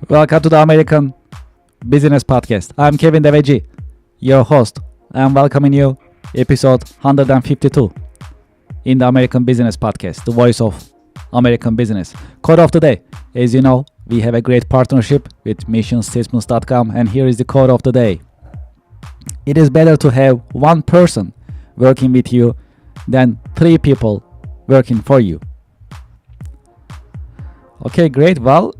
Welcome to the American Business Podcast. I'm Kevin Deveji, your host. I'm welcoming you, episode 152 in the American Business Podcast, the voice of American business. Quote of the day. As you know, we have a great partnership with missionstatements.com, and here is the quote of the day. It is better to have one person working with you than three people working for you. Okay, great. Well,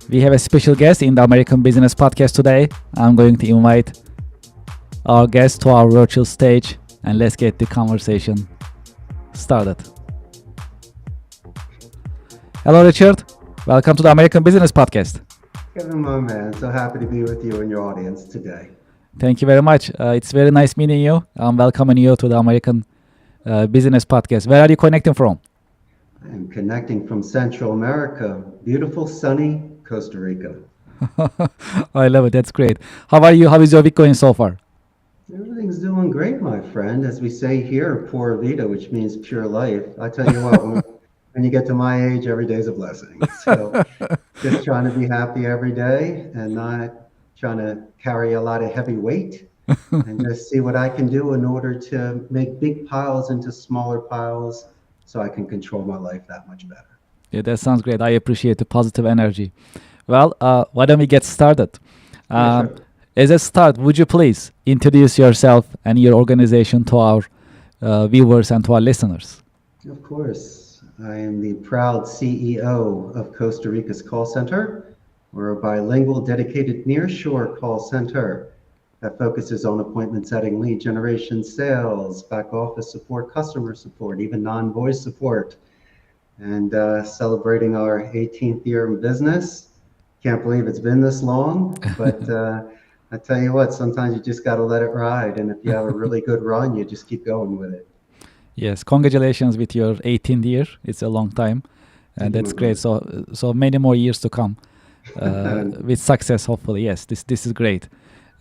we have a special guest in the American Business Podcast today. I'm going to invite our guest to our virtual stage and let's get the conversation started. Hello, Richard. Welcome to the American Business Podcast. Kevin, my man, so happy to be with you and your audience today. Thank you very much. It's very nice meeting you. I'm welcoming you to the American Business Podcast. Where are you connecting from? I'm connecting from Central America, beautiful, sunny Costa Rica. I love it. That's great. How are you? How is your week going so far? Everything's doing great, my friend. As we say here, pura vida, which means pure life. I tell you what, when you get to my age, every day's a blessing. So just trying to be happy every day and not trying to carry a lot of heavy weight and just see what I can do in order to make big piles into smaller piles so I can control my life that much better. Yeah, that sounds great. I appreciate the positive energy. Well, why don't we get started? Sure. As a start, would you please introduce yourself and your organization to our viewers and to our listeners? Of course. I am the proud CEO of Costa Rica's call center. We're a bilingual, dedicated nearshore call center that focuses on appointment setting, lead generation, sales, back office support, customer support, even non-voice support, and celebrating our 18th year in business. Can't believe it's been this long, but I tell you what, sometimes you just got to let it ride. And if you have a really good run, you just keep going with it. Yes, congratulations with your 18th year. It's a long time, and that's great. So many more years to come with success, hopefully. Yes, this is great.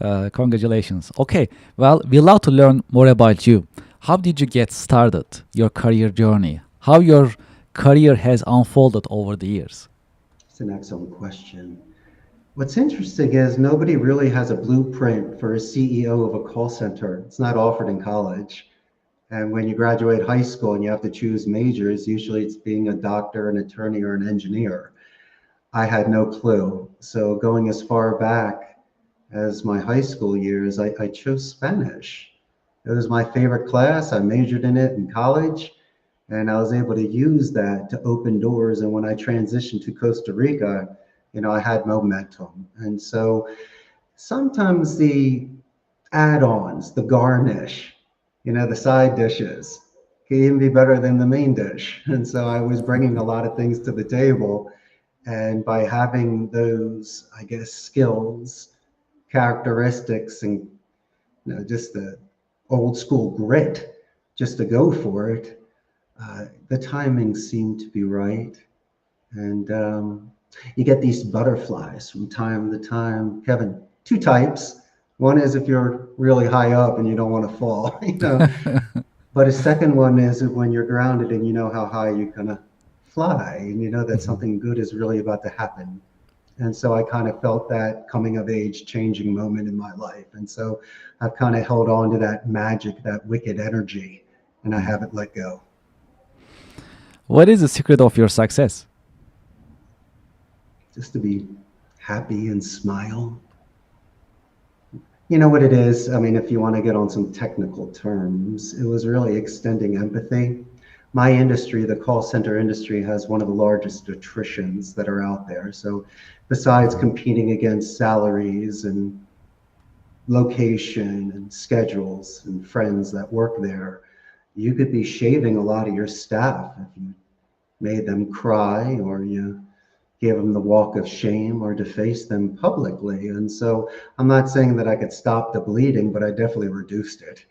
Congratulations. Okay, well, we love to learn more about you. How did you get started, your career journey? How your career has unfolded over the years? It's an excellent question. What's interesting is nobody really has a blueprint for a CEO of a call center. It's not offered in college. And when you graduate high school and you have to choose majors, usually it's being a doctor, an attorney, or an engineer. I had no clue. So going as far back as my high school years, I chose Spanish. It was my favorite class. I majored in it in college, and I was able to use that to open doors. And when I transitioned to Costa Rica, I had momentum. And so sometimes the add-ons, the garnish, the side dishes can even be better than the main dish. And so I was bringing a lot of things to the table. And by having those, I guess, skills, characteristics, and just the old school grit, just to go for it, the timing seemed to be right. And you get these butterflies from time to time. Kevin, two types. One is if you're really high up and you don't want to fall, But a second one is when you're grounded and you know how high you're gonna fly, and you know that something good is really about to happen. And so I kind of felt that coming of age changing moment in my life. And so I've kind of held on to that magic, that wicked energy, and I haven't let go. What is the secret of your success? Just to be happy and smile. You know what it is? I mean, if you want to get on some technical terms, it was really extending empathy. My industry, the call center industry, has one of the largest attritions that are out there. So besides competing against salaries and location and schedules and friends that work there, you could be shaving a lot of your staff if you made them cry, or you gave them the walk of shame, or deface them publicly. And so I'm not saying that I could stop the bleeding, but I definitely reduced it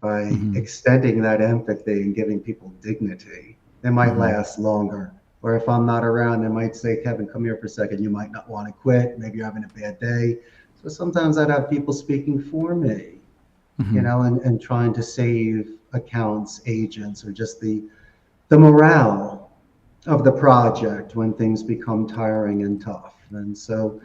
by extending that empathy and giving people dignity. They might last longer. Or if I'm not around, they might say, Kevin, come here for a second. You might not want to quit. Maybe you're having a bad day. So sometimes I'd have people speaking for me, and trying to save accounts, agents, or just the morale of the project when things become tiring and tough. And so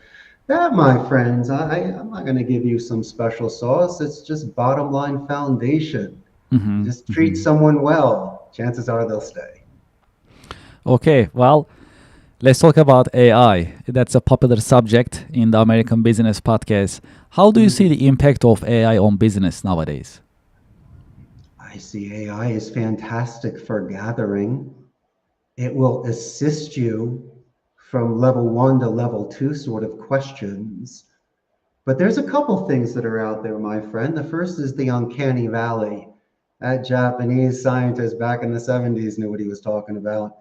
that, my friends, I'm not going to give you some special sauce. It's just bottom line foundation. You Hmm. just treat Hmm. someone well, chances are they'll stay. Okay, well, let's talk about AI. That's a popular subject in the American Business Podcast. How do you see Mhm. the impact of AI on business nowadays? I see AI is fantastic for gathering. It will assist you from level one to level two sort of questions. But there's a couple things that are out there, my friend. The first is the uncanny valley. That Japanese scientist back in the 70s knew what he was talking about.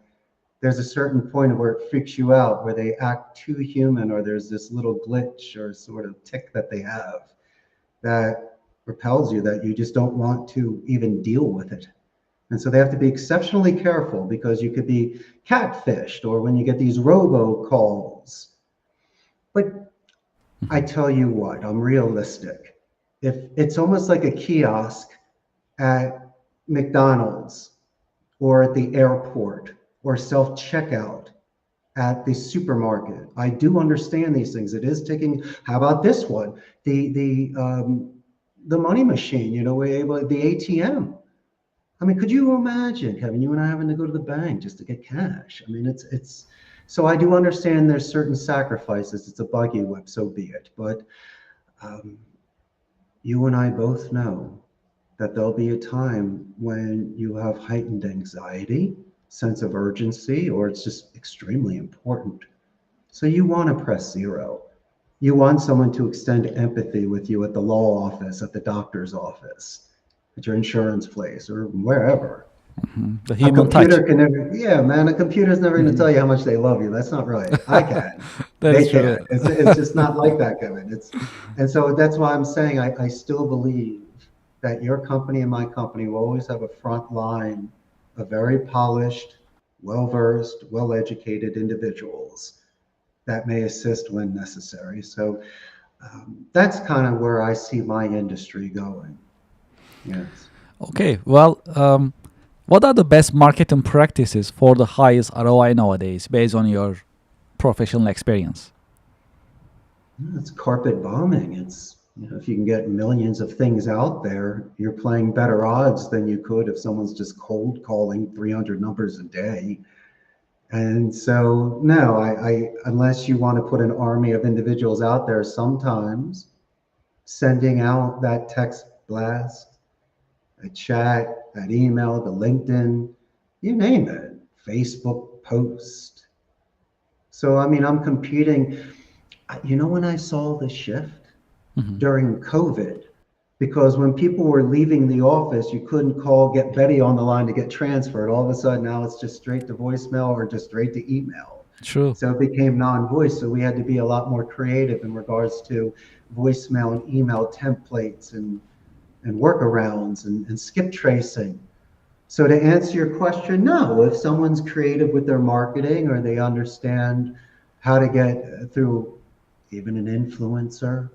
There's a certain point where it freaks you out, where they act too human, or there's this little glitch or sort of tick that they have that repels you, that you just don't want to even deal with it. And so they have to be exceptionally careful because you could be catfished or when you get these robocalls. But I tell you what, I'm realistic. If it's almost like a kiosk at McDonald's or at the airport or self checkout at the supermarket, I do understand these things. It is taking. How about this one? The money machine. You know, we're able the ATM. I mean, could you imagine, Kevin, you and I having to go to the bank just to get cash? I mean, it's so I do understand there's certain sacrifices. It's a buggy whip, so be it. But um, you and I both know that there'll be a time when you have heightened anxiety, sense of urgency, or it's just extremely important. So you want to press zero. You want someone to extend empathy with you at the law office, at the doctor's office, at your insurance place, or wherever. Mhm. The A human touch. computer can never, yeah, man, a computer's never going to tell you how much they love you. That's not right. I can. That They is can. true. It's just not like that, Kevin. And so that's why I'm saying I still believe that your company and my company will always have a front line of very polished, well versed, well educated individuals that may assist when necessary. So that's kind of where I see my industry going. Yes. Okay, well, what are the best marketing practices for the highest ROI nowadays based on your professional experience? It's carpet bombing. It's, you know, if you can get millions of things out there, you're playing better odds than you could if someone's just cold calling 300 numbers a day. And so, no, unless you want to put an army of individuals out there, sometimes sending out that text blast, a chat, that email, the LinkedIn, you name it, Facebook post. So, I mean, I'm competing. You know, when I saw the shift Hmm. during COVID, because when people were leaving the office, you couldn't call, get Betty on the line to get transferred. All of a sudden, now it's just straight to voicemail or just straight to email. True. So it became non-voice. So we had to be a lot more creative in regards to voicemail and email templates and workarounds and skip tracing. So to answer your question, no, if someone's creative with their marketing or they understand how to get through even an influencer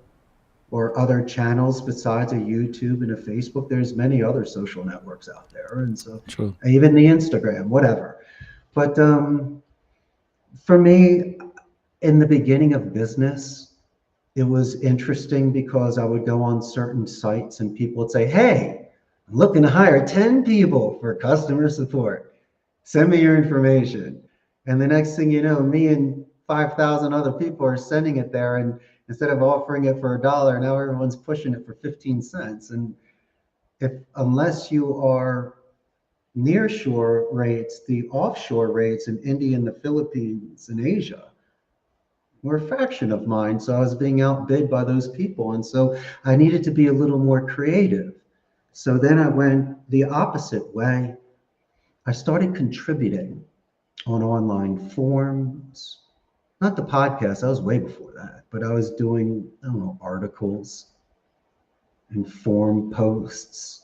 or other channels besides a YouTube and a Facebook, there's many other social networks out there. And so True. even the Instagram, whatever. But for me, in the beginning of business, it was interesting because I would go on certain sites and people would say, hey, I'm looking to hire 10 people for customer support. Send me your information. And the next thing you know, me and 5,000 other people are sending it there. And instead of offering it for $1, now everyone's pushing it for 15 cents. And if, unless you are nearshore rates, the offshore rates in India and the Philippines and Asia were a fraction of mine. So I was being outbid by those people. And so I needed to be a little more creative. So then I went the opposite way. I started contributing on online forums, not the podcast, I was way before that, but I was doing, I don't know, articles and forum posts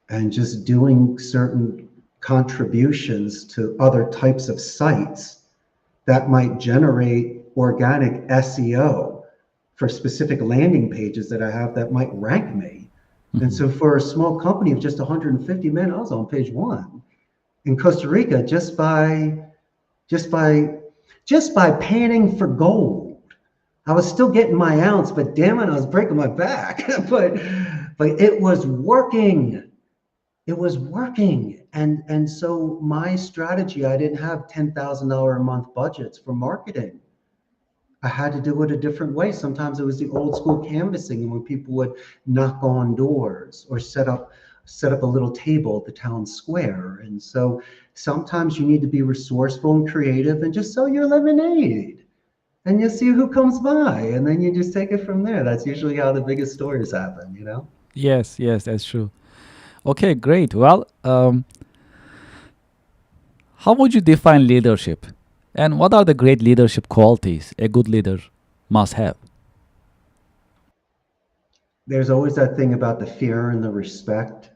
and just doing certain contributions to other types of sites that might generate organic SEO for specific landing pages that I have that might rank me. And Hmm. so for a small company of just 150 men, I was on page one in Costa Rica just by just by panning for gold. I was still getting my ounce, but damn it, I was breaking my back. but it was working. It was working. And so my strategy, I didn't have $10,000 a month budgets for marketing. I had to do it a different way. Sometimes it was the old school canvassing, and when people would knock on doors or set up a little table at the town square. And so sometimes you need to be resourceful and creative and just sell your lemonade. And you see who comes by, and then you just take it from there. That's usually how the biggest stories happen. Yes, yes, that's true. Okay, great. Well, how would you define leadership? And what are the great leadership qualities a good leader must have? There's always that thing about the fear and the respect.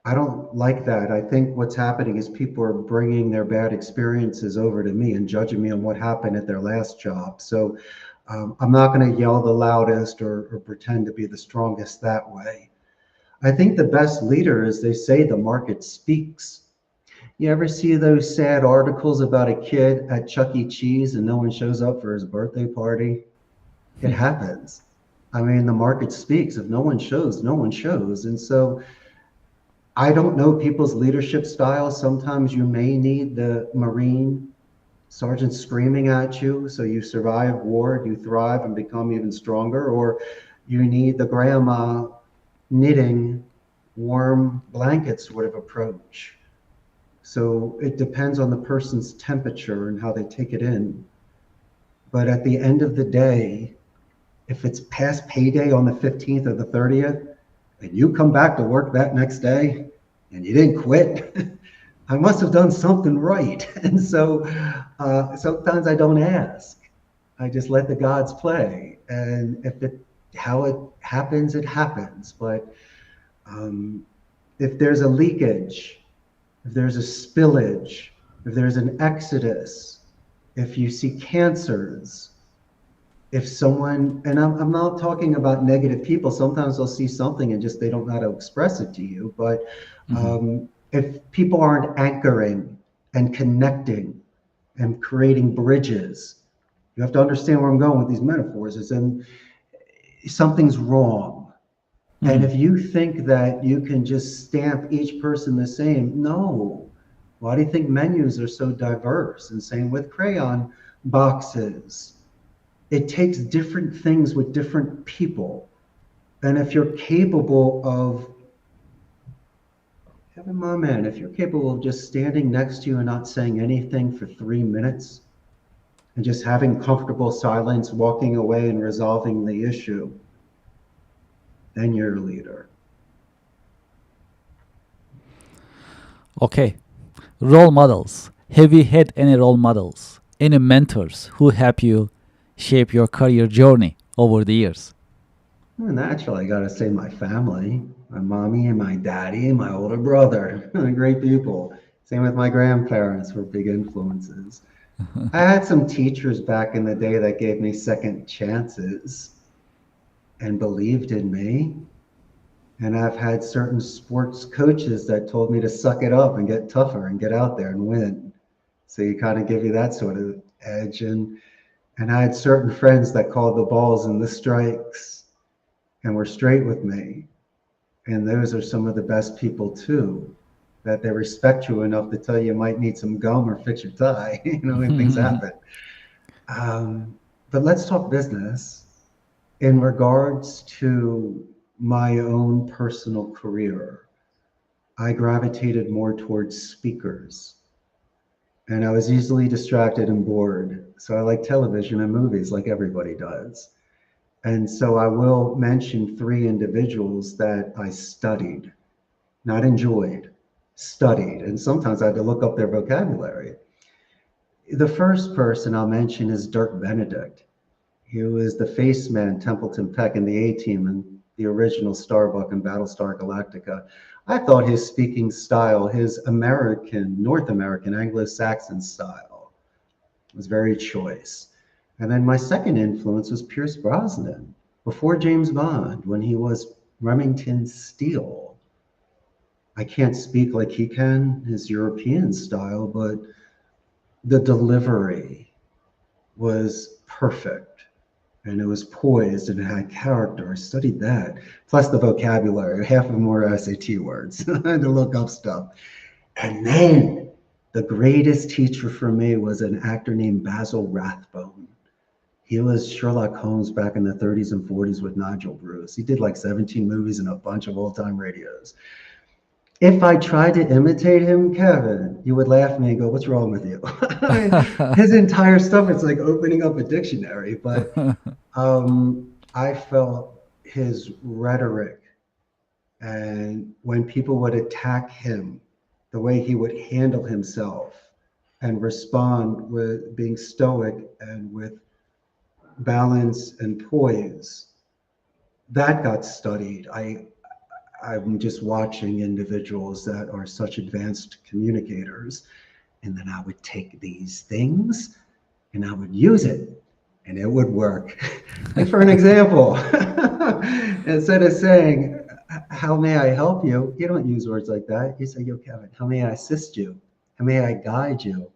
I don't like that. I think what's happening is people are bringing their bad experiences over to me and judging me on what happened at their last job. So I'm not going to yell the loudest or pretend to be the strongest that way. I think the best leader is they say the market speaks. You ever see those sad articles about a kid at Chuck E. Cheese and no one shows up for his birthday party? It happens. I mean, the market speaks. If no one shows, no one shows. And so I don't know people's leadership styles. Sometimes you may need the Marine sergeant screaming at you so you survive war, you thrive and become even stronger, or you need the grandma knitting warm blanket sort of approach. So it depends on the person's temperature and how they take it in. But at the end of the day, if it's past payday on the 15th or the 30th, and you come back to work that next day and you didn't quit, I must have done something right. And so sometimes I don't ask. I just let the gods play. And how it happens, it happens. But if there's a leakage, if there's a spillage, if there's an exodus, if you see cancers, if someone, and I'm not talking about negative people, sometimes they'll see something and just they don't know how to express it to you. But if people aren't anchoring and connecting and creating bridges, you have to understand where I'm going with these metaphors, is in something's wrong. And if you think that you can just stamp each person the same, no. Why do you think menus are so diverse? And same with crayon boxes. It takes different things with different people. And if you're capable of, my man, if you're capable of just standing next to you and not saying anything for 3 minutes and just having comfortable silence, walking away and resolving the issue, then you're a leader. Okay. Role models. Have you had any role models? Any mentors who help you shape your career journey over the years? Well, naturally, I got to say my family, my mommy and my daddy and my older brother. Great people. Same with my grandparents, were big influences. I had some teachers back in the day that gave me second chances and believed in me. And I've had certain sports coaches that told me to suck it up and get tougher and get out there and win. So you kind of give you that sort of edge. And I had certain friends that called the balls and the strikes and were straight with me. And those are some of the best people too, that they respect you enough to tell you might need some gum or fix your tie. And things happen. But let's talk business. In regards to my own personal career, I gravitated more towards speakers. And I was easily distracted and bored. So I like television and movies like everybody does. And so I will mention 3 individuals that I studied, not enjoyed, studied. And sometimes I had to look up their vocabulary. The first person I'll mention is Dirk Benedict. He was the face man, Templeton Peck, in the A-Team and the original Starbuck and Battlestar Galactica. I thought his speaking style, his North American, Anglo-Saxon style, was very choice. And then my second influence was Pierce Brosnan, before James Bond, when he was Remington Steele. I can't speak like he can, his European style, but the delivery was perfect and it was poised and it had character. I studied that. Plus the vocabulary, half of them were SAT words. I had to look up stuff. And then the greatest teacher for me was an actor named Basil Rathbone. He was Sherlock Holmes back in the 30s and 40s with Nigel Bruce. He did like 17 movies and a bunch of old-time radios. If I tried to imitate him, Kevin, you would laugh at me and go, "What's wrong with you?" I mean, his entire stuff, it's like opening up a dictionary. But I felt his rhetoric and when people would attack him, the way he would handle himself and respond with being stoic and with balance and poise, that got studied. I'm just watching individuals that are such advanced communicators, and then I would take these things and I would use it and it would work. Like for an example, instead of saying, "How may I help you?" You don't use words like that. You say, "Yo, Kevin, how may I assist you? How may I guide you?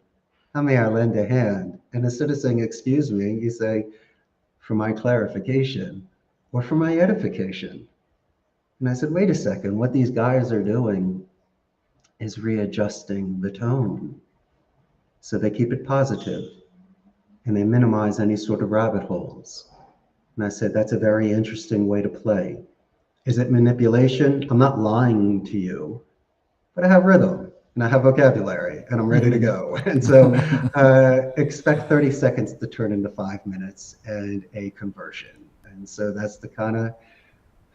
How may I lend a hand?" And instead of saying, "Excuse me," you say, "For my clarification or for my edification." And I said, wait a second, what these guys are doing is readjusting the tone. So they keep it positive and they minimize any sort of rabbit holes. And I said, that's a very interesting way to play. Is it manipulation? I'm not lying to you, but I have rhythm and I have vocabulary and I'm ready to go. And so expect 30 seconds to turn into 5 minutes and a conversion. And so that's the kind of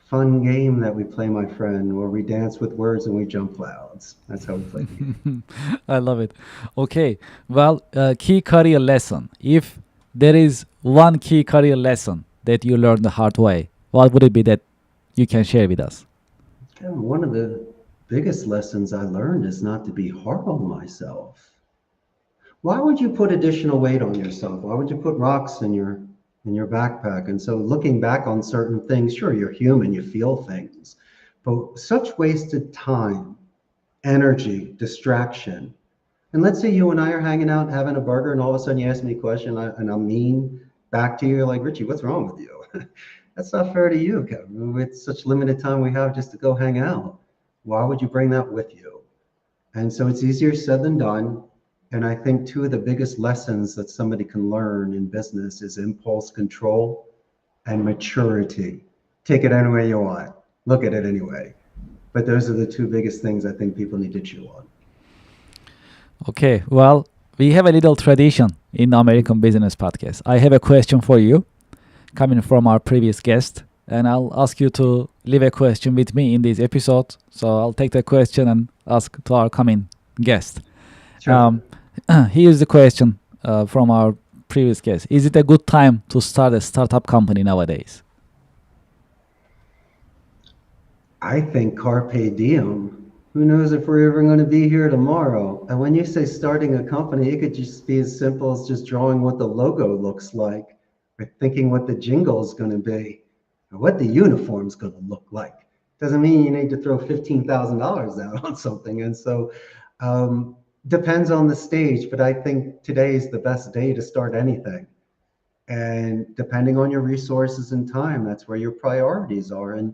fun game that we play, my friend, where we dance with words and we jump clouds. That's how we play the game. I love it. Okay. Well, key career lesson. If there is one key career lesson that you learned the hard way, what would it be that you can share with us? And one of the biggest lessons I learned is not to be hard on myself. Why would you put additional weight on yourself? Why would you put rocks in your backpack? And so looking back on certain things, sure, you're human, you feel things, but such wasted time, energy, distraction. And let's say you and I are hanging out having a burger and all of a sudden you ask me a question and I'm mean back to you, like, "Richie, what's wrong with you?" That's not fair to you, Kevin. With such limited time we have just to go hang out. Why would you bring that with you? And so it's easier said than done. And I think two of the biggest lessons that somebody can learn in business is impulse control and maturity. Take it any way you want. Look at it anyway. But those are the two biggest things I think people need to chew on. Okay. Well, we have a little tradition in the American Business Podcast. I have a question for you coming from our previous guest, and I'll ask you to leave a question with me in this episode. So I'll take the question and ask to our coming guest. Sure. Here's the question from our previous guest. Is it a good time to start a startup company nowadays? I think carpe diem. Who knows if we're ever going to be here tomorrow? And when you say starting a company, it could just be as simple as just drawing what the logo looks like, or thinking what the jingle is going to be, or what the uniform's going to look like. Doesn't mean you need to throw $15,000 out on something. And so depends on the stage, but I think today is the best day to start anything. And depending on your resources and time, that's where your priorities are. And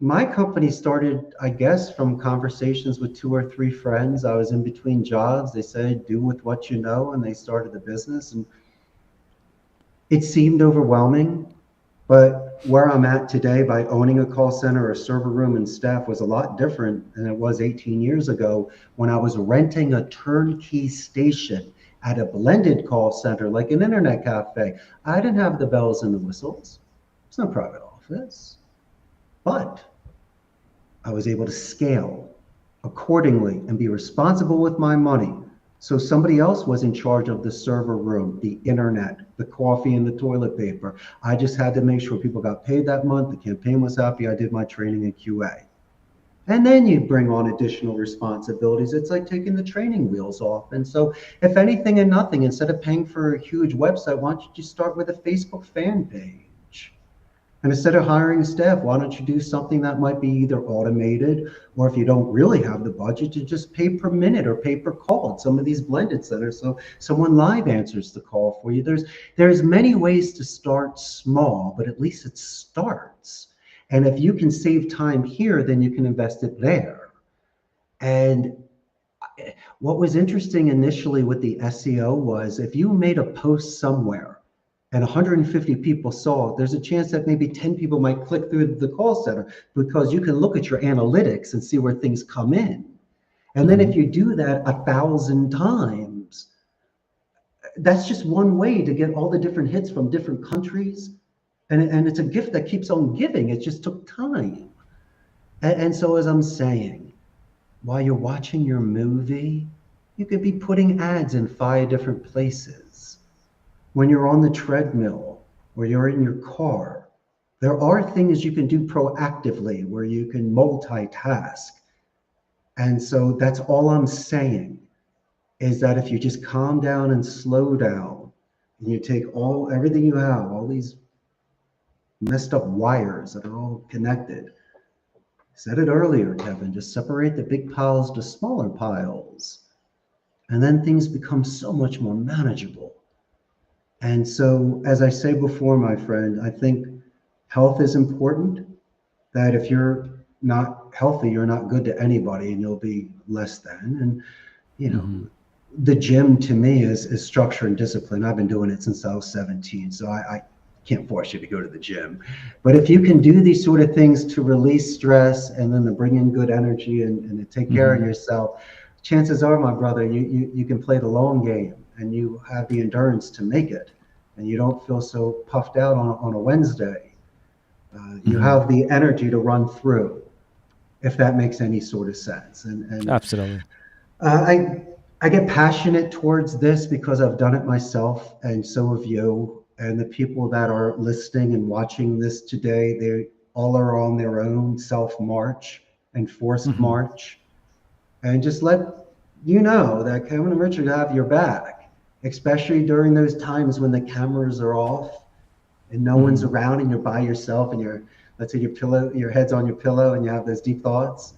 my company started, I guess, from conversations with 2 or 3 friends. I was in between jobs. They said, do with what you know, and they started the business. And it seemed overwhelming, but where I'm at today by owning a call center, a server room, and staff was a lot different than it was 18 years ago when I was renting a turnkey station at a blended call center, like an internet cafe. I didn't have the bells and the whistles. It's not a private office. But I was able to scale accordingly and be responsible with my money. So somebody else was in charge of the server room, the internet, the coffee, and the toilet paper. I just had to make sure people got paid that month. The campaign was happy. I did my training in QA. And then you bring on additional responsibilities. It's like taking the training wheels off. And so if anything and nothing, instead of paying for a huge website, why don't you just start with a Facebook fan page? And instead of hiring staff, why don't you do something that might be either automated, or if you don't really have the budget, to just pay per minute or pay per call at some of these blended centers, so someone live answers the call for you. There's many ways to start small, but at least it starts. And if you can save time here, then you can invest it there. And what was interesting initially with the SEO was, if you made a post somewhere and 150 people saw it, there's a chance that maybe 10 people might click through the call center, because you can look at your analytics and see where things come in. And then if you do that 1,000 times, that's just one way to get all the different hits from different countries. And it's a gift that keeps on giving. It just took time. And so, as I'm saying, while you're watching your movie, you could be putting ads in 5 different places. When you're on the treadmill or you're in your car, there are things you can do proactively where you can multitask. And so that's all I'm saying, is that if you just calm down and slow down, and you take everything you have, all these messed up wires that are all connected. Said it earlier, Kevin, just separate the big piles to smaller piles. And then things become so much more manageable. And so, as I say before, my friend, I think health is important. That if you're not healthy, you're not good to anybody, and you'll be less than. And, you know, the gym to me is structure and discipline. I've been doing it since I was 17, so I can't force you to go to the gym. But if you can do these sort of things to release stress and then to bring in good energy and to take care of yourself, chances are, my brother, you can play the long game, and you have the endurance to make it, and you don't feel so puffed out on a Wednesday. You have the energy to run through, if that makes any sort of sense. And Absolutely. I get passionate towards this because I've done it myself, and so have you. And the people that are listening and watching this today, they all are on their own self-march and forced march. And just let you know that Kevin and Richard have your back, especially during those times when the cameras are off and no one's around, and you're by yourself, and let's say your head's on your pillow, and you have those deep thoughts.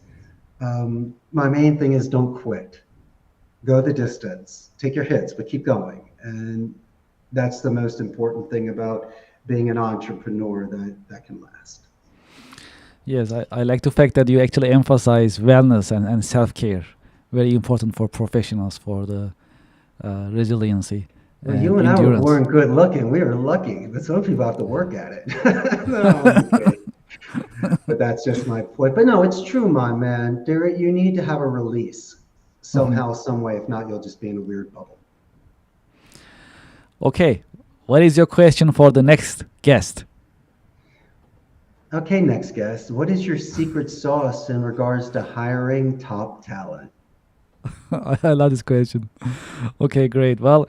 My main thing is, don't quit. Go the distance. Take your hits, but keep going. And that's the most important thing about being an entrepreneur that can last. Yes, I like the fact that you actually emphasize wellness and self-care. Very important for professionals, for the resiliency. Well, you and endurance. I were born good looking. We were lucky, but some people have to work at it. No, I'm kidding. But that's just my point. But no, it's true, my man. You need to have a release somehow, some way. If not, you'll just be in a weird bubble. Okay, what is your question for the next guest? Okay, next guest. What is your secret sauce in regards to hiring top talent? I love this question. Okay, great. Well,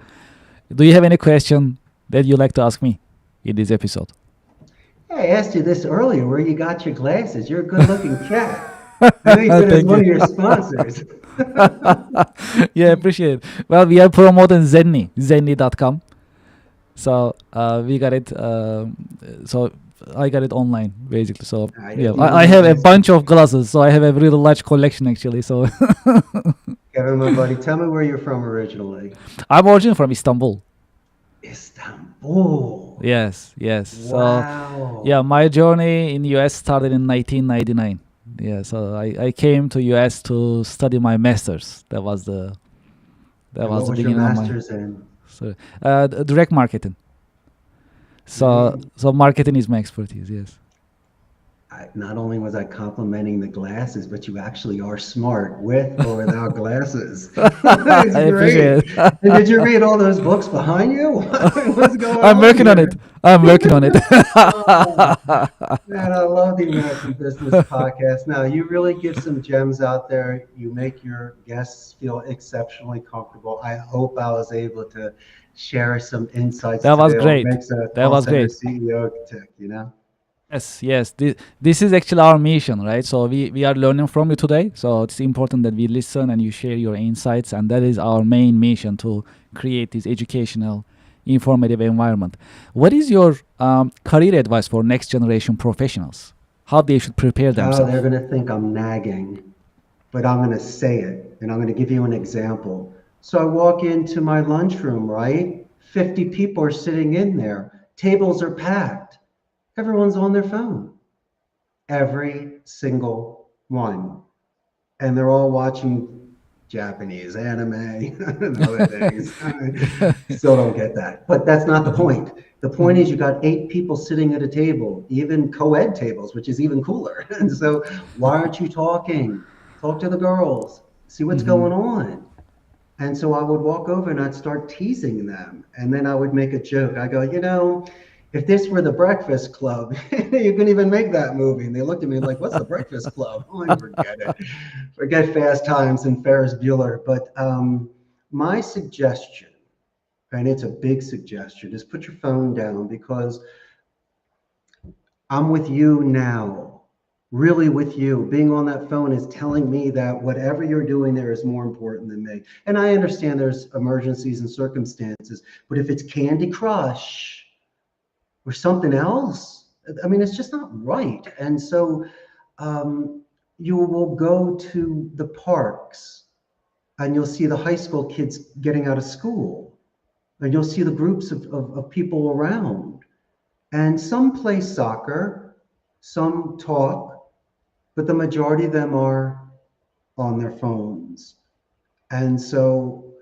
do you have any question that you'd like to ask me in this episode? Hey, I asked you this earlier, where you got your glasses. You're a good-looking cat. I know you said it's one of your sponsors. Yeah, appreciate it. Well, we are promoting zenni.com. So we got it. So I got it online, basically. So yeah, I have a bunch of glasses. So I have a really large collection, actually. So Kevin, my buddy, tell me where you're from originally. I'm originally from Istanbul. Istanbul. Yes. Wow. So yeah, my journey in US started in 1999. Yeah, so I came to US to study my master's. That was the beginning your of my master's in? So direct marketing. So marketing is my expertise. Yes. Not only was I complimenting the glasses, but you actually are smart with or without glasses. That's I appreciate great. it. And did you read all those books behind you? What's going on? I'm working on it. Man, I love the American Business Podcast. Now, you really give some gems out there. You make your guests feel exceptionally comfortable. I hope I was able to share some insights. That was today great. What makes a That was call center great. CEO tick, you know? Yes. This is actually our mission, right? So we are learning from you today. So it's important that we listen and you share your insights. And that is our main mission, to create this educational informative environment. What is your career advice for next generation professionals? How they should prepare Oh, themselves? they're going to think I'm nagging, but I'm going to say it, and I'm going to give you an example. So I walk into my lunchroom, right? 50 people are sitting in there. Tables are packed. Everyone's on their phone. Every single one. And they're all watching Japanese anime and other things. Still don't get that. But that's not the point. The point is you got 8 people sitting at a table, even co-ed tables, which is even cooler. And so why aren't you talking? Talk to the girls. See what's going on. And so I would walk over and I'd start teasing them. And then I would make a joke. I go, if this were the Breakfast Club, you couldn't even make that movie. And they looked at me like, what's the Breakfast Club? Oh, I forget it. Forget Fast Times and Ferris Bueller. But my suggestion, and it's a big suggestion, is put your phone down, because I'm with you now, really with you. Being on that phone is telling me that whatever you're doing there is more important than me. And I understand there's emergencies and circumstances, but if it's Candy Crush or something else, I mean, it's just not right. And so you will go to the parks and you'll see the high school kids getting out of school, and you'll see the groups of people around. And some play soccer, some talk, but the majority of them are on their phones. And so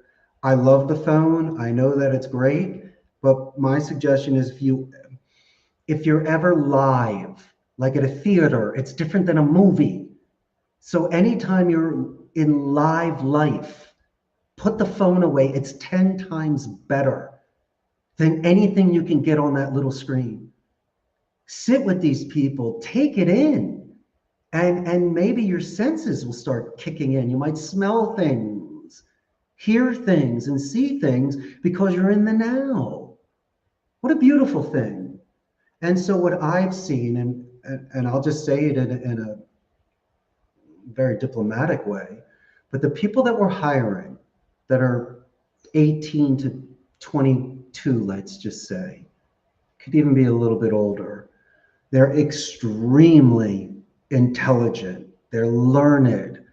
I love the phone. I know that it's great, but my suggestion is if you're ever live, like at a theater, it's different than a movie. So anytime you're in live life, put the phone away. It's 10 times better than anything you can get on that little screen. Sit with these people, take it in, and maybe your senses will start kicking in. You might smell things, hear things, and see things because you're in the now. What a beautiful thing. And so what I've seen, and I'll just say it in a very diplomatic way, but the people that we're hiring that are 18 to 22, let's just say, could even be a little bit older, they're extremely intelligent, they're learned,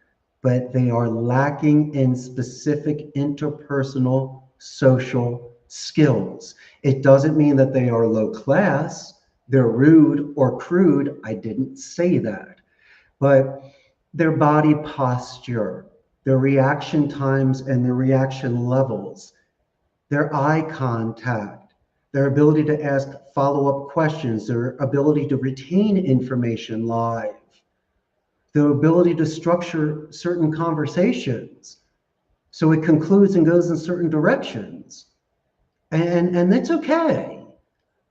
but they are lacking in specific interpersonal social skills. It doesn't mean that they are low class, they're rude or crude. I didn't say that. But their body posture, their reaction times and their reaction levels, their eye contact, their ability to ask follow-up questions, their ability to retain information live, their ability to structure certain conversations so it concludes and goes in certain directions. And that's okay.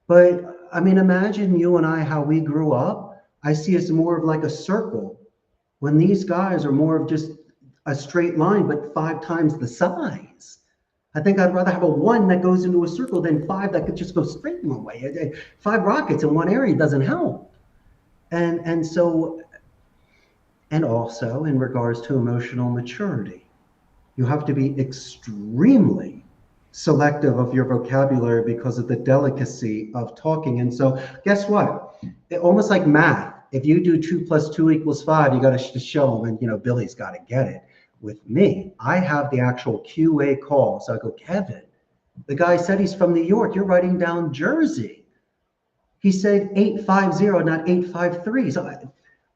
But I mean, imagine you and I, how we grew up. I see us more of like a circle, when these guys are more of just a straight line, but 5 times the size. I think I'd rather have a 1 that goes into a circle than 5 that could just go straight in one way. 5 rockets in one area doesn't help. And so, and also in regards to emotional maturity, you have to be extremely selective of your vocabulary because of the delicacy of talking. And so guess what? Almost like math. If you do 2 + 2 = 5, you got to show them, and Billy's got to get it. With me, I have the actual QA call. So I go, Kevin, the guy said he's from New York. You're writing down Jersey. He said 850, not 853. So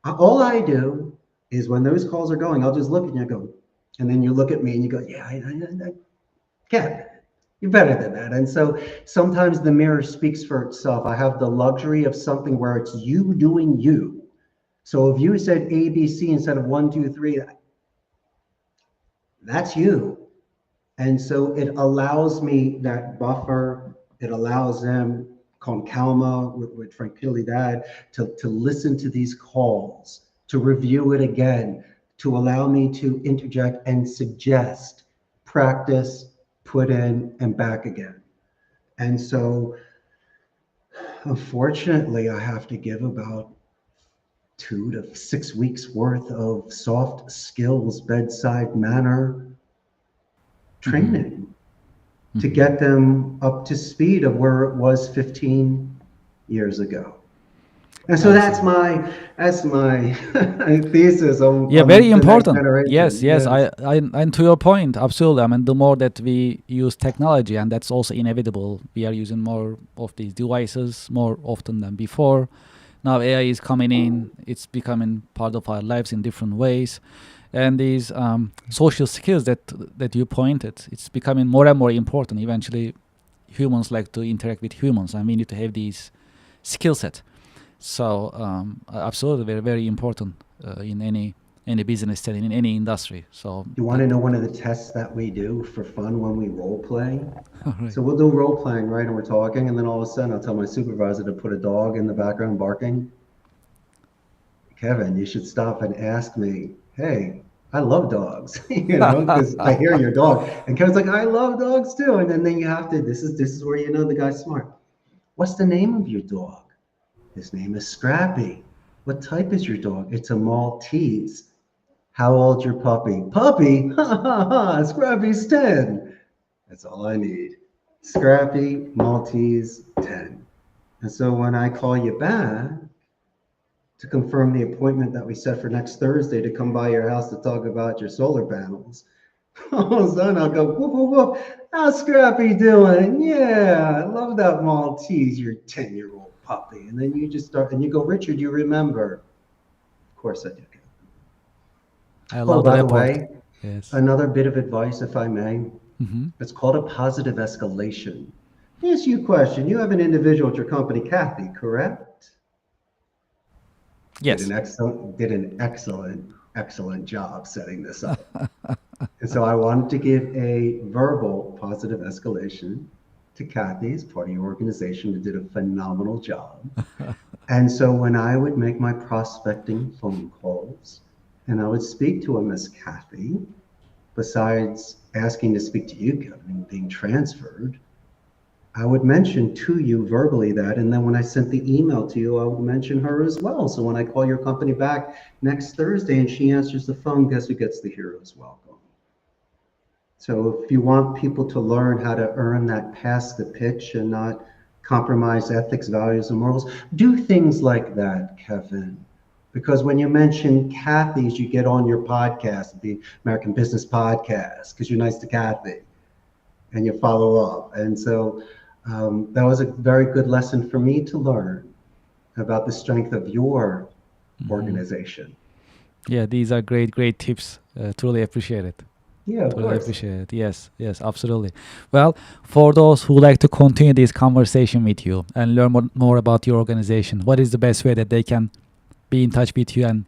all I do is when those calls are going, I'll just look at you and go, and then you look at me and you go, yeah, I get it. You're better than that. And so sometimes the mirror speaks for itself. I have the luxury of something where it's you doing you. So if you said ABC instead of 1, 2, 3, that's you. And so it allows me that buffer. It allows them con calma, with tranquilidad, to listen to these calls, to review it again, to allow me to interject and suggest, practice, put in, and back again. And so, unfortunately, I have to give about 2 to 6 weeks worth of soft skills, bedside manner training. to get them up to speed of where it was 15 years ago. And so I that's see. my thesis Yeah, on very the next important. Yes, generation. yes. Yes. And to your point, absolutely. I mean, the more that we use technology, and that's also inevitable, we are using more of these devices more often than before. Now AI is coming in; it's becoming part of our lives in different ways, and these social skills that you pointed, it's becoming more and more important. Eventually, humans like to interact with humans, and we need to have these skill set. So absolutely, very very important in any business setting in any industry. So You want to know one of the tests that we do for fun when we role play? all right. So we'll do role playing, right? And we're talking, and then all of a sudden I'll tell my supervisor to put a dog in the background barking. Kevin, you should stop and ask me, hey, I love dogs, because I hear your dog. And Kevin's like, I love dogs too. And then you have to, this is where you know the guy's smart. What's the name of your dog? His name is Scrappy. What type is your dog? It's a Maltese. How old's your puppy? Puppy? Ha ha ha, Scrappy's 10. That's all I need. Scrappy, Maltese, 10. And so when I call you back to confirm the appointment that we set for next Thursday to come by your house to talk about your solar panels, all of a sudden I'll go, whoop, whoop, whoop. How's Scrappy doing? Yeah, I love that Maltese, your 10-year-old puppy. And then you just start, and you go, Richard, you remember? Of course I do. I Oh, love the by the report. way, Yes. another bit of advice, if I may. It's called a positive escalation. Let me ask you a question. You have an individual at your company, Kathy, correct? Yes. Did an excellent job setting this up. And so I wanted to give a verbal positive escalation to Kathy as part of your organization who did a phenomenal job. And so when I would make my prospecting phone calls and I would speak to a Miss Kathy, besides asking to speak to you, Kevin, being transferred, I would mention to you verbally that, and then when I sent the email to you, I would mention her as well. So when I call your company back next Thursday and she answers the phone, guess who gets the hero's welcome? So if you want people to learn how to earn that past the pitch and not compromise ethics, values, and morals, do things like that, Kevin. Because when you mention Kathy's, you get on your podcast, the American Business Podcast, because you're nice to Kathy and you follow up. And so that was a very good lesson for me to learn about the strength of your organization. Yeah, these are great tips. Truly appreciate it. Yeah, of Totally course. appreciate it. Yes, absolutely. Well, for those who like to continue this conversation with you and learn more about your organization, what is the best way that they can be in touch with you and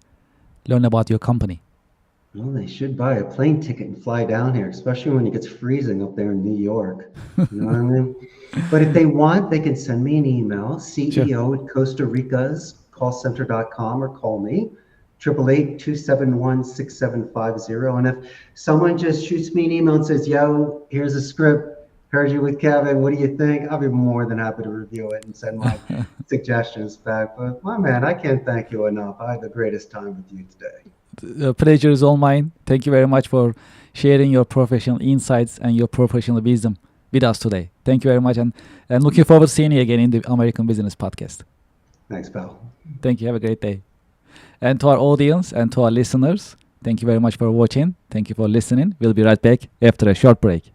learn about your company? Well, they should buy a plane ticket and fly down here, especially when it gets freezing up there in New York. You know what I mean? But if they want, they can send me an email, CEO at Costa Rica's callcenter.com, or call me, 888-271-6750. And if someone just shoots me an email and says, yo, here's a script, heard you with Kevin, what do you think? I'll be more than happy to review it and send my suggestions back. But my man, I can't thank you enough. I had the greatest time with you today. The pleasure is all mine. Thank you very much for sharing your professional insights and your professional wisdom with us today. Thank you very much, and looking forward to seeing you again in the American Business Podcast. Thanks, pal. Thank you. Have a great day. And to our audience and to our listeners, thank you very much for watching. Thank you for listening. We'll be right back after a short break.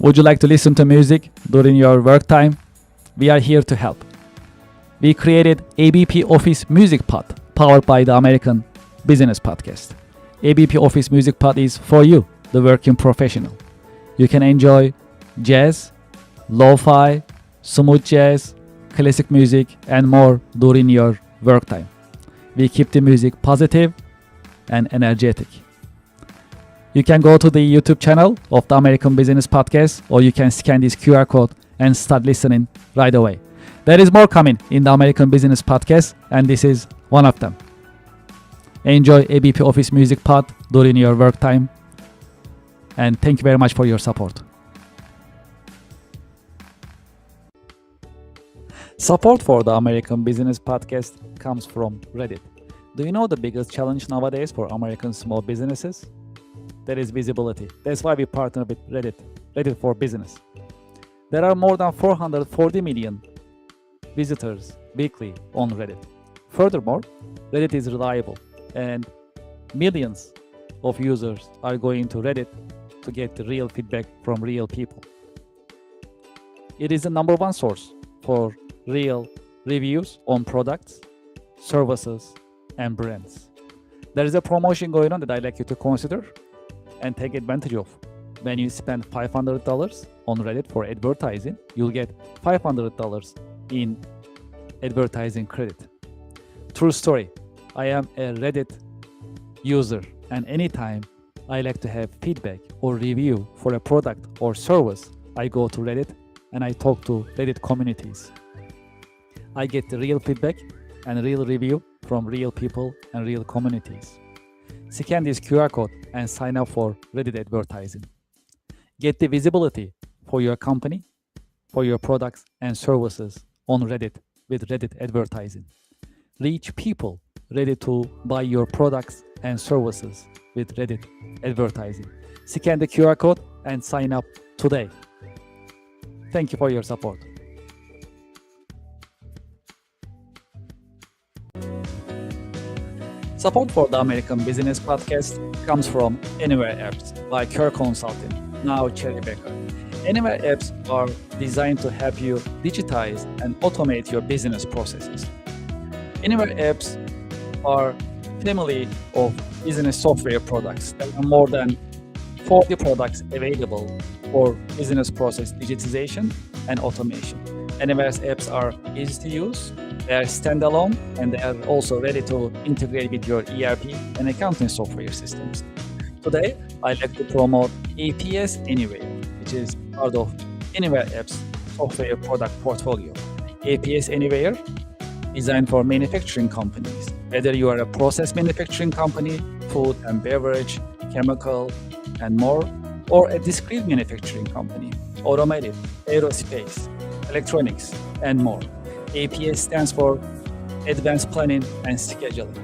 Would you like to listen to music during your work time? We are here to help. We created ABP Office Music Pod, powered by the American Business Podcast. ABP Office Music Pod is for you, the working professional. You can enjoy jazz, lo-fi, smooth jazz, classic music, and more during your work time. We keep the music positive and energetic. You can go to the YouTube channel of the American Business Podcast, or you can scan this QR code and start listening right away. There is more coming in the American Business Podcast, and this is one of them. Enjoy ABP Office Music Pod during your work time, and thank you very much for your support. Support for the American Business Podcast comes from Reddit. Do you know the biggest challenge nowadays for American small businesses? That is visibility. That's why we partner with Reddit for Business. There are more than 440 million visitors weekly on Reddit. Furthermore, Reddit is reliable and millions of users are going to Reddit to get the real feedback from real people. It is the number one source for real reviews on products, services, and brands. There is a promotion going on that I'd like you to consider and take advantage of. When you spend $500 on Reddit for advertising, you'll get $500 in advertising credit. True story. I am a Reddit user, and anytime I like to have feedback or review for a product or service, I go to Reddit and I talk to Reddit communities. I get the real feedback and real review from real people and real communities. Scan this QR code and sign up for Reddit advertising. Get the visibility for your company, for your products and services on Reddit with Reddit advertising. Reach people ready to buy your products and services with Reddit advertising. Scan the QR code and sign up today. Thank you for your support. Support for the American Business Podcast comes from Anywhere Apps by Care Consulting, now Cherry Baker. Anywhere Apps are designed to help you digitize and automate your business processes. Anywhere Apps are family of business software products. There are more than 40 products available for business process digitization and automation. Anyware's apps are easy to use, they are standalone, and they are also ready to integrate with your ERP and accounting software systems. Today, I'd like to promote APS Anywhere, which is part of Anywhere Apps software product portfolio. APS Anywhere, designed for manufacturing companies. Whether you are a process manufacturing company, food and beverage, chemical, and more, or a discrete manufacturing company, automotive, aerospace, electronics, and more. APS stands for Advanced Planning and Scheduling.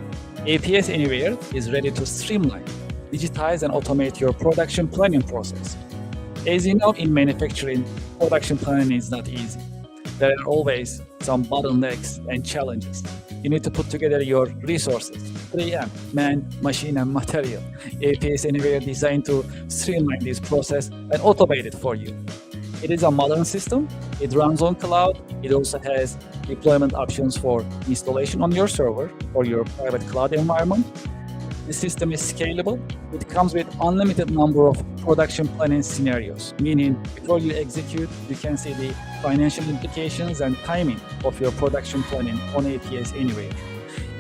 APS Anywhere is ready to streamline, digitize, and automate your production planning process. As you know, in manufacturing, production planning is not easy. There are always some bottlenecks and challenges. You need to put together your resources, 3M, man, machine, and material. APS Anywhere is designed to streamline this process and automate it for you. It is a modern system. It runs on cloud. It also has deployment options for installation on your server or your private cloud environment. The system is scalable. It comes with unlimited number of production planning scenarios, meaning before you execute, you can see the financial implications and timing of your production planning on APS Anywhere.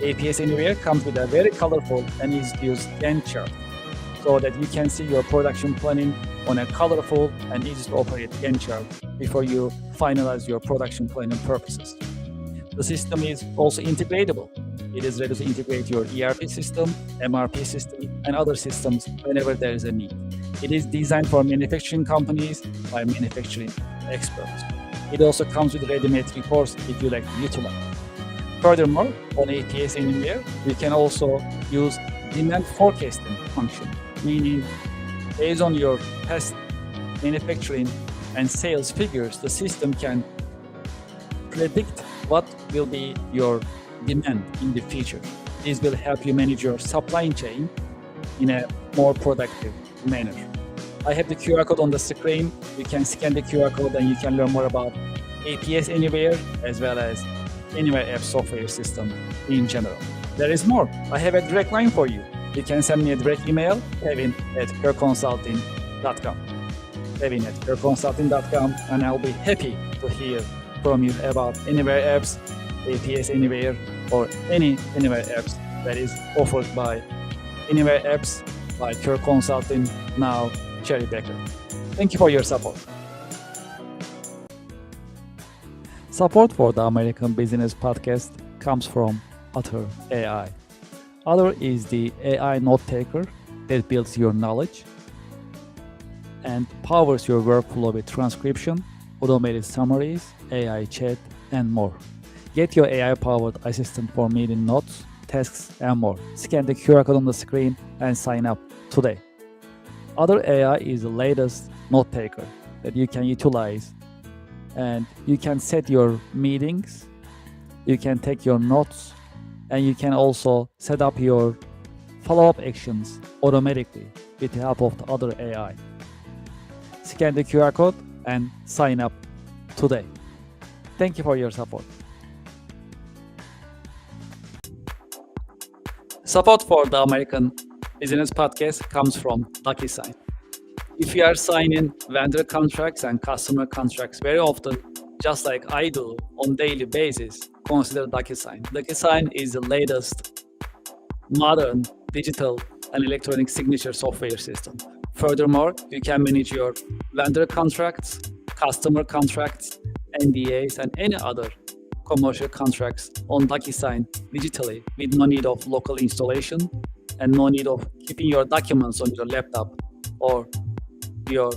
APS Anywhere comes with a very colorful and easy-to-use Gantt chart so that you can see your production planning on a colorful and easy-to-operate Gantt chart before you finalize your production planning purposes. The system is also integratable. It is ready to integrate your ERP system, MRP system, and other systems whenever there is a need. It is designed for manufacturing companies by manufacturing experts. It also comes with ready-made reports if you like to utilize. Furthermore, on APS Anywhere, you can also use demand forecasting function, meaning based on your past manufacturing and sales figures, the system can predict what will be your demand in the future. This will help you manage your supply chain in a more productive manner. I have the QR code on the screen. You can scan the QR code and you can learn more about APS Anywhere as well as Anywhere App software system in general. There is more. I have a direct line for you. You can send me a direct email, kevin@careconsulting.com. kevin@careconsulting.com, and I'll be happy to hear from you about Anywhere Apps, APS Anywhere, or any Anywhere apps that is offered by Anywhere apps like your consultant now, Cherry Baker. Thank you for your support. Support for the American Business Podcast comes from Otter AI. Otter is the AI note taker that builds your knowledge and powers your workflow with transcription, automated summaries, AI chat, and more. Get your AI-powered assistant for meeting notes, tasks, and more. Scan the QR code on the screen and sign up today. Otter AI is the latest note taker that you can utilize, and you can set your meetings, you can take your notes, and you can also set up your follow-up actions automatically with the help of the Otter AI. Scan the QR code and sign up today. Thank you for your support. Support for the American Business Podcast comes from DocuSign. If you are signing vendor contracts and customer contracts very often, just like I do on daily basis, consider DocuSign. DocuSign is the latest modern digital and electronic signature software system. Furthermore, you can manage your vendor contracts, customer contracts, NDAs, and any other commercial contracts on DocuSign digitally with no need of local installation and no need of keeping your documents on your laptop or your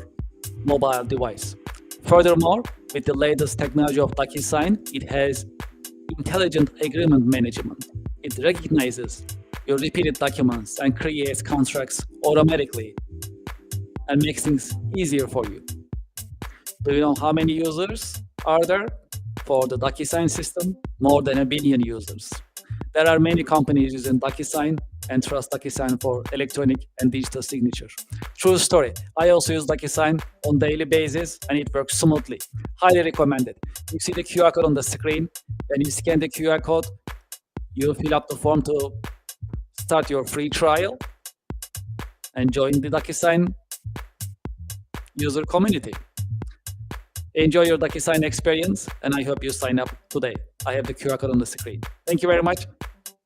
mobile device. Furthermore, with the latest technology of DocuSign, it has intelligent agreement management. It recognizes your repeated documents and creates contracts automatically and makes things easier for you. Do you know how many users are there for the DocuSign system? More than 1 billion users. There are many companies using DocuSign and trust DocuSign for electronic and digital signature. True story. I also use DocuSign on daily basis and it works smoothly. Highly recommended. You see the QR code on the screen. When you scan the QR code, you fill up the form to start your free trial and join the DocuSign user community. Enjoy your DocuSign experience, and I hope you sign up today. I have the QR code on the screen. Thank you very much,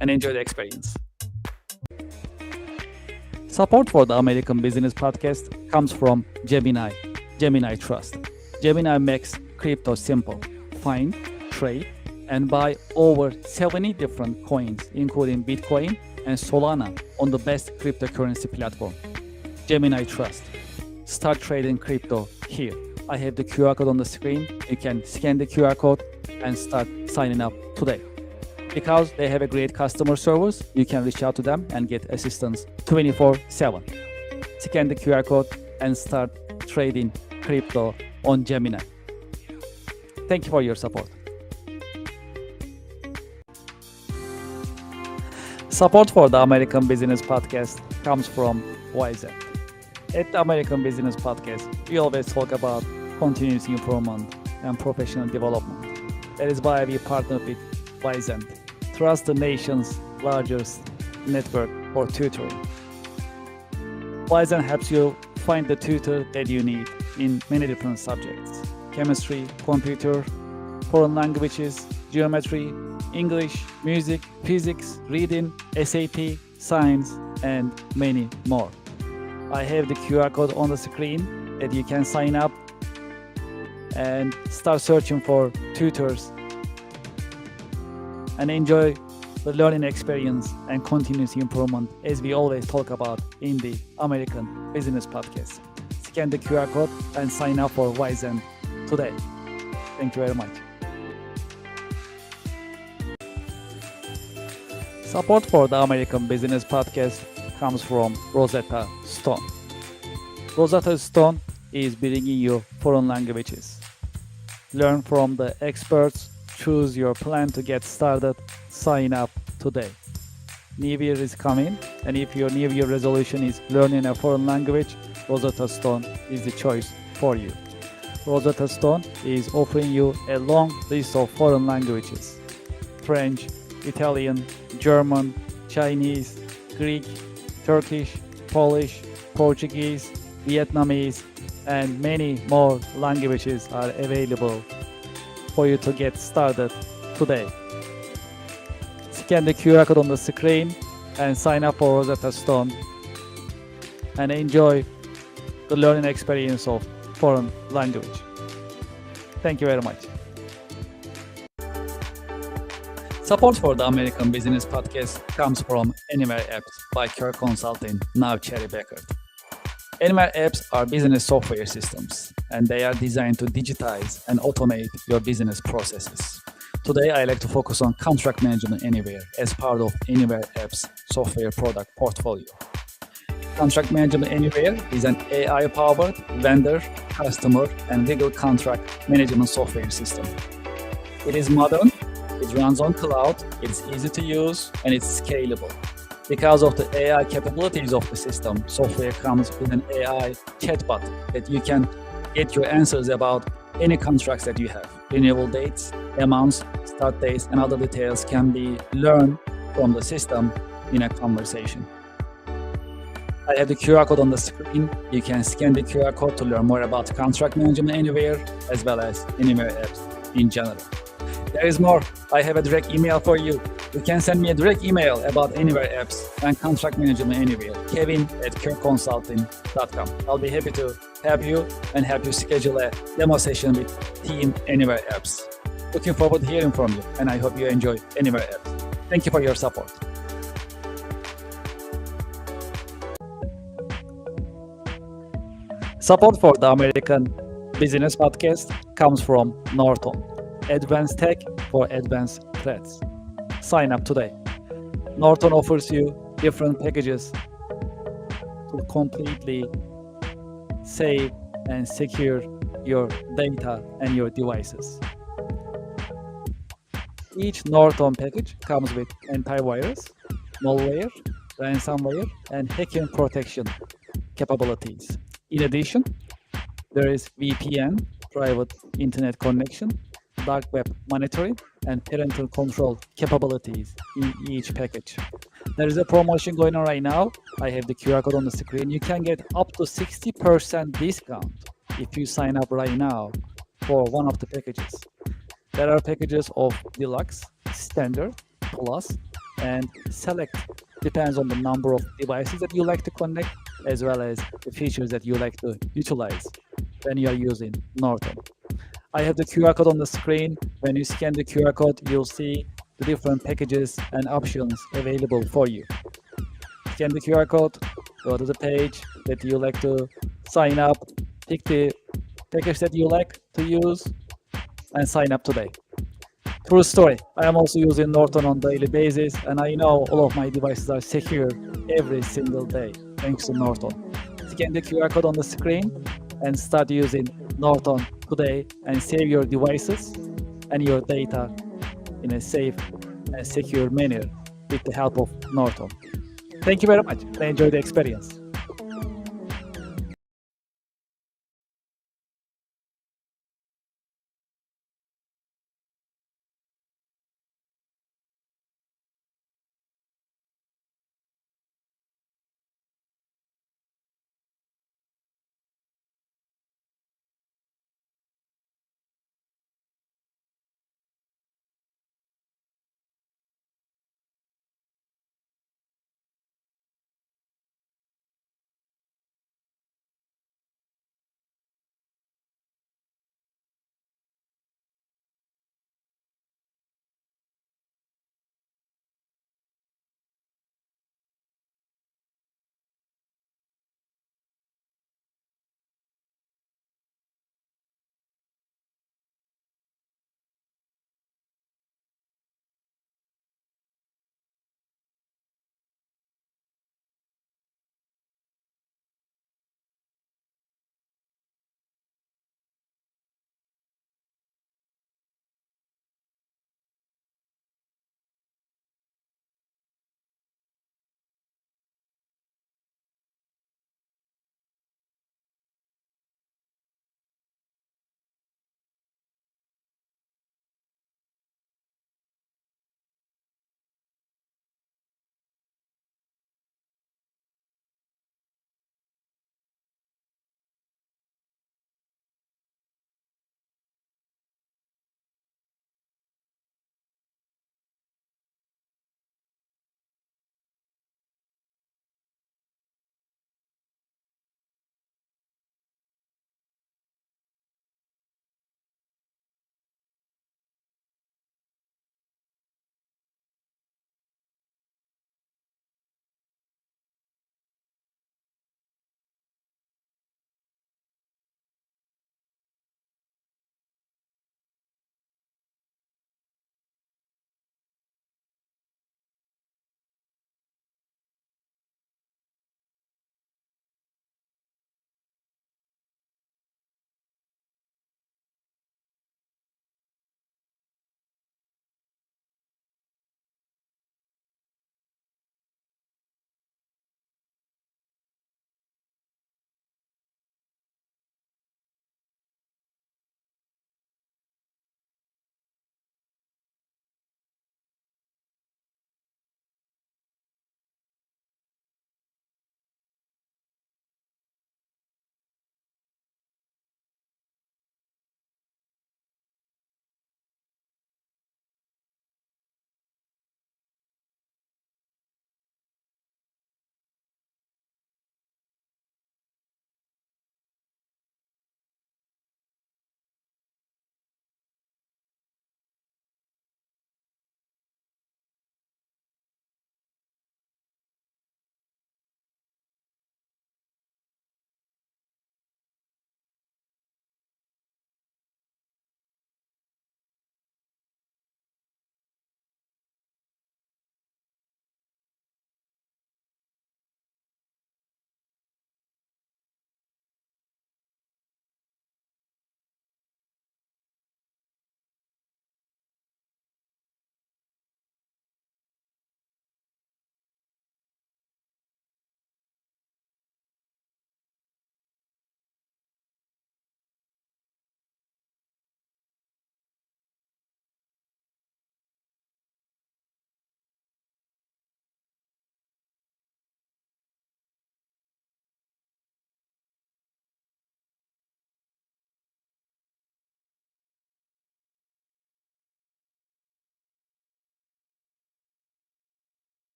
and enjoy the experience. Support for the American Business Podcast comes from Gemini, Gemini Trust. Gemini makes crypto simple. Find, trade, and buy over 70 different coins, including Bitcoin and Solana, on the best cryptocurrency platform. Gemini Trust. Start trading crypto here. I have the QR code on the screen. You can scan the QR code and start signing up today. Because they have a great customer service, you can reach out to them and get assistance 24/7. Scan the QR code and start trading crypto on Gemini. Thank you for your support. Support for the American Business Podcast comes from Wizen. At the American Business Podcast, we always talk about continuous improvement and professional development. That is why we partner with Wizen, trust the nation's largest network for tutoring. Wizen helps you find the tutor that you need in many different subjects: chemistry, computer, foreign languages, geometry, English, music, physics, reading, SAT, science, and many more. I have the QR code on the screen that you can sign up and start searching for tutors and enjoy the learning experience and continuous improvement as we always talk about in the American Business Podcast. Scan the QR code and sign up for Wizen today. Thank you very much. Support for the American Business Podcast comes from Rosetta Stone. Rosetta Stone is bringing you foreign languages. Learn from the experts, choose your plan to get started, sign up today. New Year is coming, and if your New Year resolution is learning a foreign language, Rosetta Stone is the choice for you. Rosetta Stone is offering you a long list of foreign languages: French, Italian, German, Chinese, Greek, Turkish, Polish, Portuguese, Vietnamese, and many more languages are available for you to get started today. scan the QR code on the screen and sign up for Rosetta Stone and enjoy the learning experience of foreign language. Thank you very much. Support for the American Business Podcast comes from Anywhere Apps by Kirk Consulting, now Cherry Beckert. Anywhere Apps are business software systems, and they are designed to digitize and automate your business processes. Today, I like to focus on contract management anywhere as part of Anywhere Apps software product portfolio. Contract Management Anywhere is an AI-powered vendor, customer, and legal contract management software system. It is modern, it runs on cloud, it's easy to use, and it's scalable. Because of the AI capabilities of the system, software comes with an AI chatbot that you can get your answers about any contracts that you have. Renewal dates, amounts, start dates, and other details can be learned from the system in a conversation. I have the QR code on the screen. You can scan the QR code to learn more about Contract Management Anywhere, as well as Anywhere Apps in general. There is more. I have a direct email for you. You can send me a direct email about Anywhere Apps and Contract Management Anywhere, kevin@kirkconsulting.com. I'll be happy to help you and help you schedule a demo session with Team Anywhere Apps. Looking forward to hearing from you, and I hope you enjoy Anywhere Apps. Thank you for your support. Support for the American Business Podcast comes from Norton, advanced tech for advanced threats. Sign up today. Norton offers you different packages to completely save and secure your data and your devices. Each Norton package comes with antivirus, malware, ransomware, and hacking protection capabilities. In addition, there is VPN, private internet connection, dark web monitoring, and parental control capabilities in each package. There is a promotion going on right now. I have the QR code on the screen. You can get up to 60% discount if you sign up right now for one of the packages. There are packages of Deluxe, Standard, Plus, and Select. Depends on the number of devices that you like to connect, as well as the features that you like to utilize when you are using Norton. I have the QR code on the screen. When you scan the QR code, you'll see the different packages and options available for you. Scan the QR code, go to the page that you like to sign up, pick the package that you like to use, and sign up today. True story. I am also using Norton on a daily basis, and I know all of my devices are secure every single day, thanks to Norton. Scan the QR code on the screen and start using Norton today and save your devices and your data in a safe and secure manner with the help of Norton. Thank you very much and enjoy the experience.